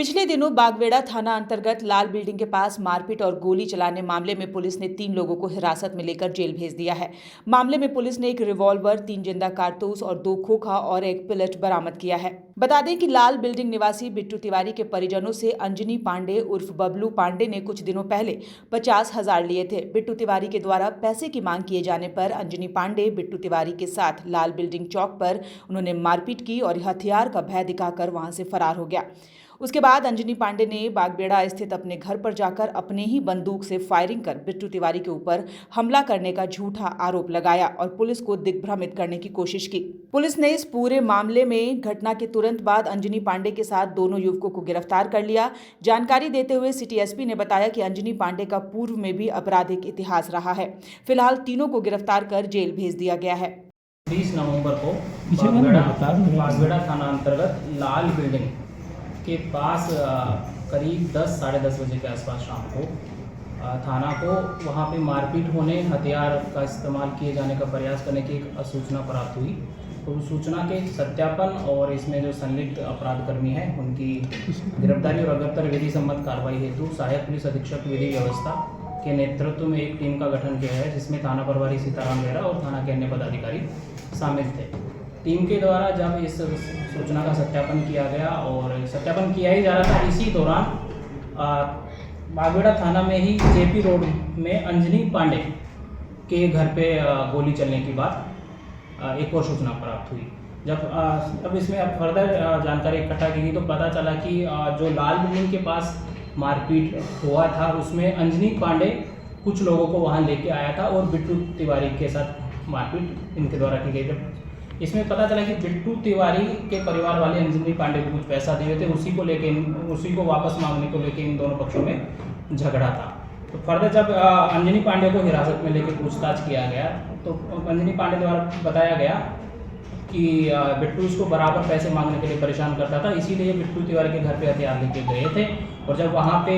पिछले दिनों बागवेड़ा थाना अंतर्गत लाल बिल्डिंग के पास मारपीट और गोली चलाने मामले में पुलिस ने 3 लोगों को हिरासत में लेकर जेल भेज दिया है। मामले में पुलिस ने एक रिवॉल्वर, 3 जिंदा कारतूस और 2 खोखा और एक पिलेट बरामद किया है। बता दें कि लाल बिल्डिंग निवासी बिट्टू तिवारी के परिजनों से अंजनी पांडे उर्फ बबलू पांडे ने कुछ दिनों पहले 50,000 लिए थे। बिट्टू तिवारी के द्वारा पैसे की मांग किए जाने पर अंजनी पांडे बिट्टू तिवारी के साथ लाल बिल्डिंग चौक पर उन्होंने मारपीट की और हथियार का भय दिखाकर वहां से फरार हो गया। उसके बाद अंजनी पांडे ने बागबेड़ा स्थित अपने घर पर जाकर अपने ही बंदूक से फायरिंग कर बिट्टू तिवारी के ऊपर हमला करने का झूठा आरोप लगाया और पुलिस को दिग्भ्रमित करने की कोशिश की। पुलिस ने इस पूरे मामले में घटना के तुरंत बाद अंजनी पांडे के साथ दोनों युवकों को गिरफ्तार कर लिया। जानकारी देते हुए सिटी एसपी ने बताया कि अंजनी पांडे का पूर्व में भी आपराधिक इतिहास रहा है। फिलहाल तीनों को गिरफ्तार कर जेल भेज दिया गया है। 20 नवंबर को बागवेड़ा थाना अंतर्गत लाल बिल्डिंग के पास करीब 10 साढ़े 10 बजे के आसपास शाम को थाना को वहां पे मारपीट होने, हथियार का इस्तेमाल किए जाने का प्रयास करने की एक सूचना प्राप्त हुई। तो उस सूचना के सत्यापन और इसमें जो संलिप्त अपराधकर्मी हैं उनकी गिरफ्तारी और अग्रतर विधि सम्मत कार्रवाई हेतु सहायक पुलिस अधीक्षक विधि व्यवस्था के नेतृत्व में एक टीम का गठन किया है, जिसमें थाना प्रभारी सीताराम बेरा और थाना के अन्य पदाधिकारी शामिल थे। टीम के द्वारा जब इस सूचना का सत्यापन किया गया और सत्यापन किया ही जा रहा था, इसी दौरान बागवेड़ा थाना में ही जेपी रोड में अंजनी पांडे के घर पे गोली चलने की बात एक और सूचना प्राप्त हुई। अब इसमें अब फर्दर जानकारी इकट्ठा की गई तो पता चला कि जो लाल बिल्डिंग के पास मारपीट हुआ था उसमें अंजनी पांडे कुछ लोगों को वहां लेके आया था और बिट्टू तिवारी के साथ मारपीट इनके द्वारा की गई थी। इसमें पता चला कि बिट्टू तिवारी के परिवार वाले अंजनी पांडे को कुछ पैसा दिए थे, उसी को वापस मांगने को लेके इन दोनों पक्षों में झगड़ा था। तो फर्दर जब अंजनी पांडे को हिरासत में लेकर पूछताछ किया गया तो अंजनी पांडे द्वारा बताया गया कि बिट्टू इसको बराबर पैसे मांगने के लिए परेशान करता था, इसीलिए बिट्टू तिवारी के घर पे हथियार लेके गए थे। और जब वहाँ पे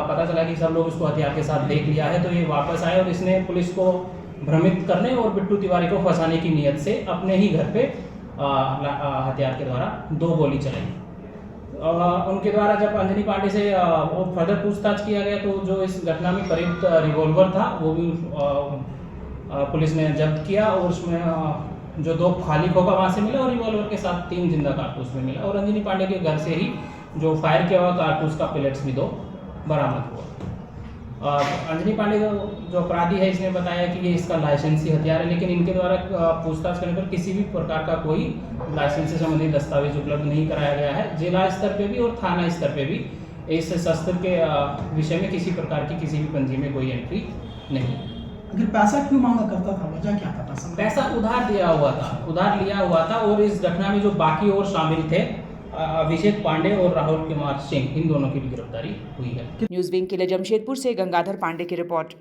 पता चला कि सब लोग इसको हथियार के साथ देख लिया है तो ये वापस आए और इसने पुलिस को भ्रमित करने और बिट्टू तिवारी को फंसाने की नीयत से अपने ही घर पे हथियार के द्वारा 2 गोली चलाई। उनके द्वारा जब अंजनी पांडे से फर्दर पूछताछ किया गया तो जो इस घटना में प्रयुक्त रिवॉल्वर था वो भी पुलिस ने जब्त किया और उसमें जो 2 खाली खोखा वहाँ से मिला और रिवॉल्वर के साथ 3 जिंदा कारतूस में मिला और अंजनी पांडे के घर से ही जो फायर किया हुआ कारतूस का पिलेट्स भी 2 बरामद हुआ। अंजनी पांडे जो अपराधी है इसने बताया कि ये इसका लाइसेंसी हथियार है, लेकिन इनके द्वारा पूछताछ करने पर किसी भी प्रकार का कोई लाइसेंस से संबंधित दस्तावेज उपलब्ध नहीं कराया गया है। जिला स्तर पे भी और थाना स्तर पे भी इस शस्त्र के विषय में किसी प्रकार की किसी भी पंजी में कोई एंट्री नहीं। अगर पैसा क्यों मांगा करता था, वजह क्या था? पैसा उधार लिया हुआ था और इस घटना में जो बाकी और शामिल थे अभिषेक पांडे और राहुल कुमार सिंह, इन दोनों की भी गिरफ्तारी हुई है। न्यूज़ विंग के लिए जमशेदपुर से गंगाधर पांडे की रिपोर्ट।